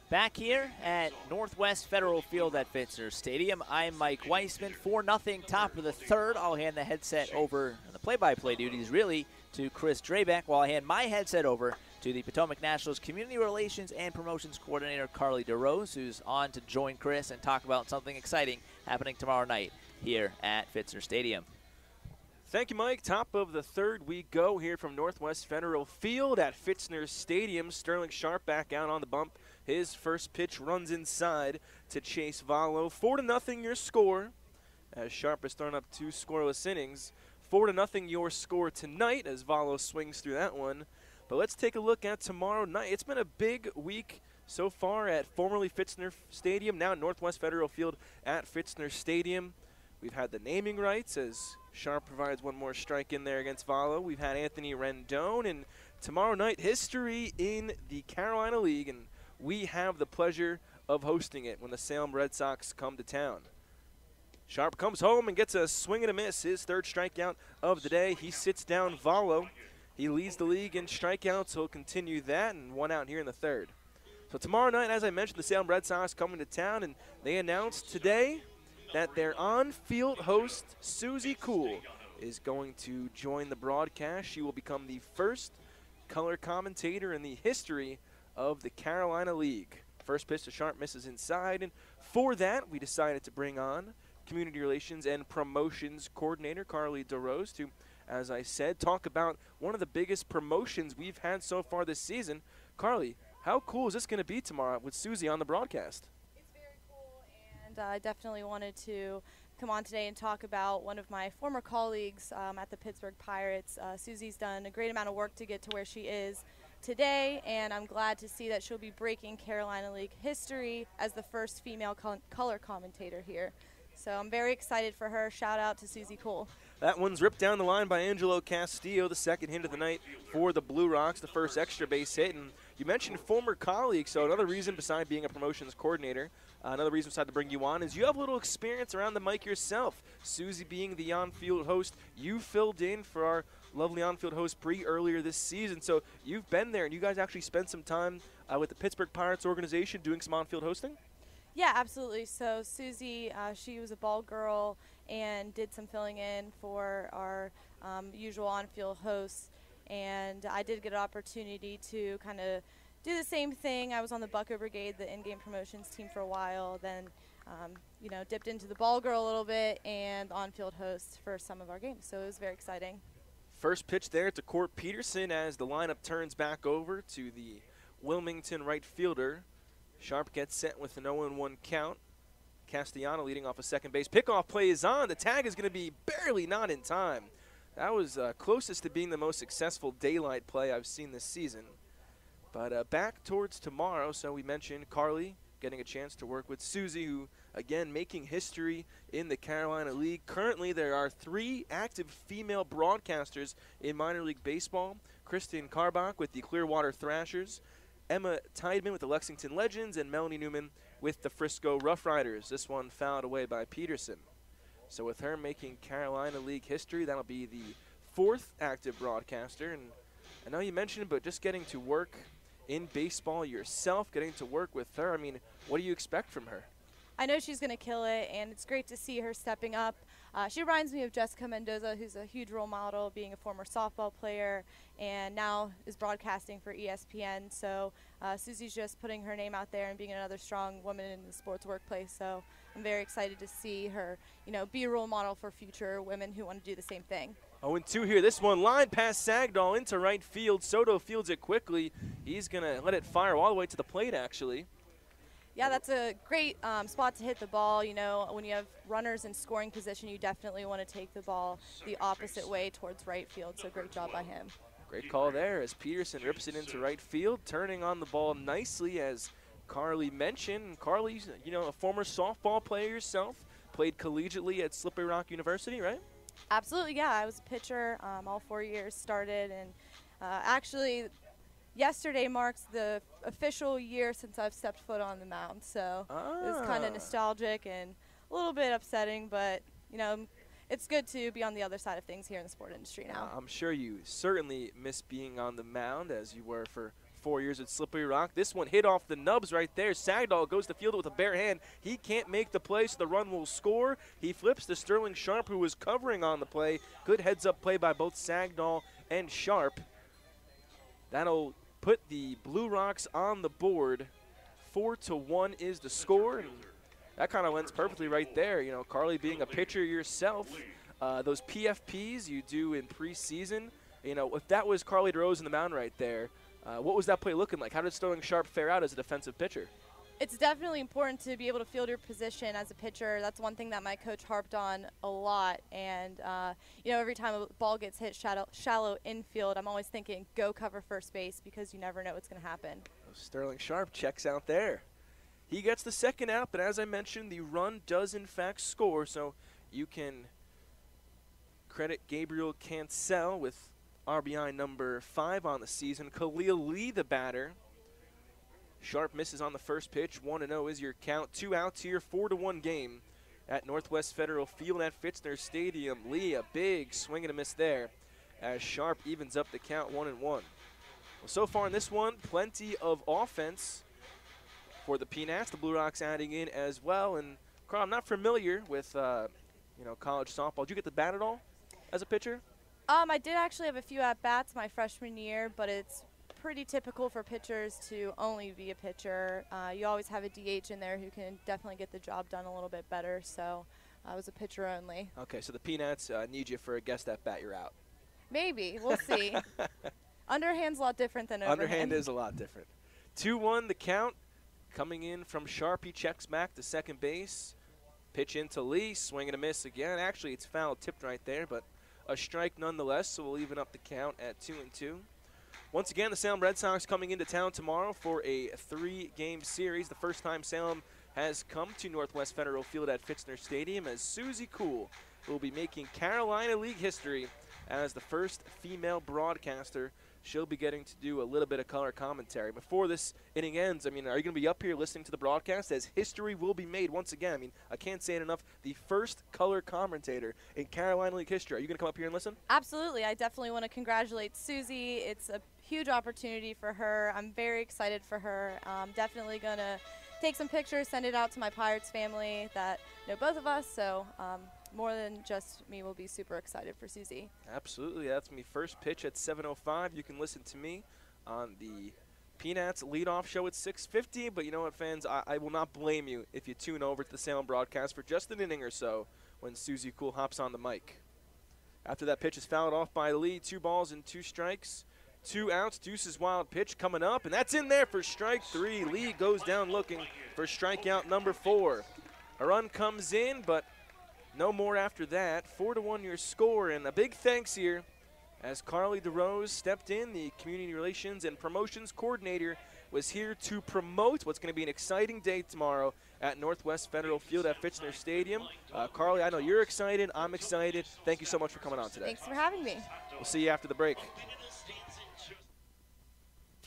Back here at Northwest Federal Field at Pfitzner Stadium, I'm Mike Weissman. 4-0, top of the third. I'll hand the headset over, the play-by-play duties really, to Chris Drabik, while I hand my headset over to the Potomac Nationals Community Relations and Promotions Coordinator, Carly Derose, who's on to join Chris and talk about something exciting happening tomorrow night here at Pfitzner Stadium. Thank you, Mike. Top of the third we go here from Northwest Federal Field at Pfitzner Stadium. Sterling Sharp back out on the bump. His first pitch runs inside to Chase Vallow. 4-0 your score, as Sharp has thrown up 2 scoreless innings. 4-0 your score tonight as Vallow swings through that one. But let's take a look at tomorrow night. It's been a big week so far at formerly Pfitzner Stadium, now Northwest Federal Field at Pfitzner Stadium. We've had the naming rights as Sharp provides one more strike in there against Vallow. We've had Anthony Rendon, and tomorrow night, history in the Carolina League, and we have the pleasure of hosting it when the Salem Red Sox come to town. Sharp comes home and gets a swing and a miss, his third strikeout of the day. He sits down Vallow. He leads the league in strikeouts. He'll continue that, and 1 out here in the third. So tomorrow night, as I mentioned, the Salem Red Sox coming to town, and they announced today that their on-field host, Susie Cool, is going to join the broadcast. She will become the first color commentator in the history of the Carolina League. First pitch to Sharp misses inside, and for that, we decided to bring on Community Relations and Promotions Coordinator Carly Derose to, as I said, talk about one of the biggest promotions we've had so far this season. Carly, how cool is this going to be tomorrow with Susie on the broadcast? It's very cool, and I definitely wanted to come on today and talk about one of my former colleagues at the Pittsburgh Pirates. Susie's done a great amount of work to get to where she is today, and I'm glad to see that she'll be breaking Carolina League history as the first female color commentator here. So I'm very excited for her. Shout out to Susie Cole. That one's ripped down the line by Angelo Castillo, the second hit of the night for the Blue Rocks, the first extra base hit. And you mentioned former colleague, so another reason beside being a promotions coordinator, another reason beside to bring you on is you have a little experience around the mic yourself. Susie being the on-field host, you filled in for our lovely on-field host Bree earlier this season. So you've been there, and you guys actually spent some time with the Pittsburgh Pirates organization doing some on-field hosting? Yeah, absolutely. So Susie, she was a ball girl and did some filling in for our usual on-field hosts. And I did get an opportunity to kind of do the same thing. I was on the Bucko Brigade, the in-game promotions team for a while, then dipped into the ball girl a little bit and on-field host for some of our games. So it was very exciting. First pitch there to Court Peterson as the lineup turns back over to the Wilmington right fielder. Sharp gets set with an 0-1 count. Castellano leading off a second base. Pickoff play is on. The tag is going to be barely not in time. That was closest to being the most successful daylight play I've seen this season. But back towards tomorrow, so we mentioned Carly getting a chance to work with Susie, who, again, making history in the Carolina League. Currently, there are 3 active female broadcasters in minor league baseball. Kristen Karbach with the Clearwater Thrashers, Emma Tideman with the Lexington Legends, and Melanie Newman with the Frisco Rough Riders. This one fouled away by Peterson. So with her making Carolina League history, that'll be the 4th active broadcaster. And I know you mentioned it, but just getting to work in baseball yourself, getting to work with her, I mean, what do you expect from her? I know she's going to kill it, and it's great to see her stepping up. She reminds me of Jessica Mendoza, who's a huge role model, being a former softball player, and now is broadcasting for ESPN. So Susie's just putting her name out there and being another strong woman in the sports workplace. So I'm very excited to see her, be a role model for future women who want to do the same thing. 0-2 here. This one line past Sagdahl into right field. Soto fields it quickly. He's going to let it fire all the way to the plate, actually. Yeah, that's a great spot to hit the ball. When you have runners in scoring position, you definitely want to take the ball the opposite way towards right field. So great job by him. Great call there as Peterson rips it into right field, turning on the ball nicely, as Carly mentioned. Carly's, a former softball player yourself, played collegiately at Slippery Rock University, right? Absolutely, yeah. I was a pitcher all 4 years, started, and actually yesterday marks the official year since I've stepped foot on the mound. So it was kind of nostalgic and a little bit upsetting, but, it's good to be on the other side of things here in the sport industry now. I'm sure you certainly miss being on the mound, as you were for 4 years at Slippery Rock. This one hit off the nubs right there. Sagdahl goes to field it with a bare hand. He can't make the play, so the run will score. He flips to Sterling Sharp, who was covering on the play. Good heads-up play by both Sagdahl and Sharp. That'll put the Blue Rocks on the board. 4-1 is the score. And that kind of lends perfectly right there. You know, Carly, being a pitcher yourself, those PFPs you do in preseason, you know, if that was Carly Derose in the mound right there, what was that play looking like? How did Sterling Sharp fare out as a defensive pitcher? It's definitely important to be able to field your position as a pitcher. That's one thing that my coach harped on a lot. And, you know, every time a ball gets hit shallow infield, I'm always thinking, go cover first base, because you never know what's going to happen. Sterling Sharp checks out there. He gets the second out, but as I mentioned, the run does in fact score, so you can credit Gabriel Cancel with RBI number 5 on the season. Khalil Lee, the batter. Sharp misses on the first pitch. 1-0 is your count. 2 outs here, 4-1 game at Northwest Federal Field at Fitzner Stadium. Lee, a big swing and a miss there as Sharp evens up the count 1-1. Well, so far in this one, plenty of offense for the Peanuts. The Blue Rocks adding in as well. And Carl, I'm not familiar with you know, college softball. Did you get the bat at all as a pitcher? I did actually have a few at-bats my freshman year, but it's pretty typical for pitchers to only be a pitcher. You always have a DH in there who can definitely get the job done a little bit better, so I was a pitcher only. Okay, so the Peanuts need you for a guest at-bat, you're out. Maybe. We'll see. Underhand's a lot different than overhand. Underhand is a lot different. 2-1 the count. Coming in from Sharp, he checks back to second base. Pitch into Lee, swing and a miss again. Actually, it's foul tipped right there, but a strike nonetheless, so we'll even up the count at 2-2. Once again, the Salem Red Sox coming into town tomorrow for a 3-game series. The first time Salem has come to Northwest Federal Field at Fitzner Stadium, as Susie Cool will be making Carolina League history as the first female broadcaster. She'll be getting to do a little bit of color commentary. Before this inning ends, I mean, are you going to be up here listening to the broadcast as history will be made once again? I mean, I can't say it enough. The first color commentator in Carolina League history. Are you going to come up here and listen? Absolutely. I definitely want to congratulate Susie. It's a huge opportunity for her. I'm very excited for her. I'm definitely going to take some pictures, send it out to my Pirates family that know both of us. So more than just me will be super excited for Susie. Absolutely. That's me. First pitch at 7:05. You can listen to me on the Peanuts leadoff show at 6:50. But you know what, fans? I will not blame you if you tune over to the Salem broadcast for just an inning or so when Susie Cool hops on the mic. After that pitch is fouled off by Lee, 2 balls and 2 strikes. 2 outs. Deuce's wild pitch coming up, and that's in there for strike 3. Lee goes down looking for strikeout number 4. A run comes in, but no more after that. 4-1 your score, and a big thanks here as Carly Derose stepped in. The Community Relations and Promotions Coordinator was here to promote what's going to be an exciting day tomorrow at Northwest Federal Field at Fitzner Stadium. Carly, I know you're excited. I'm excited. Thank you so much for coming on today. Thanks for having me. We'll see you after the break.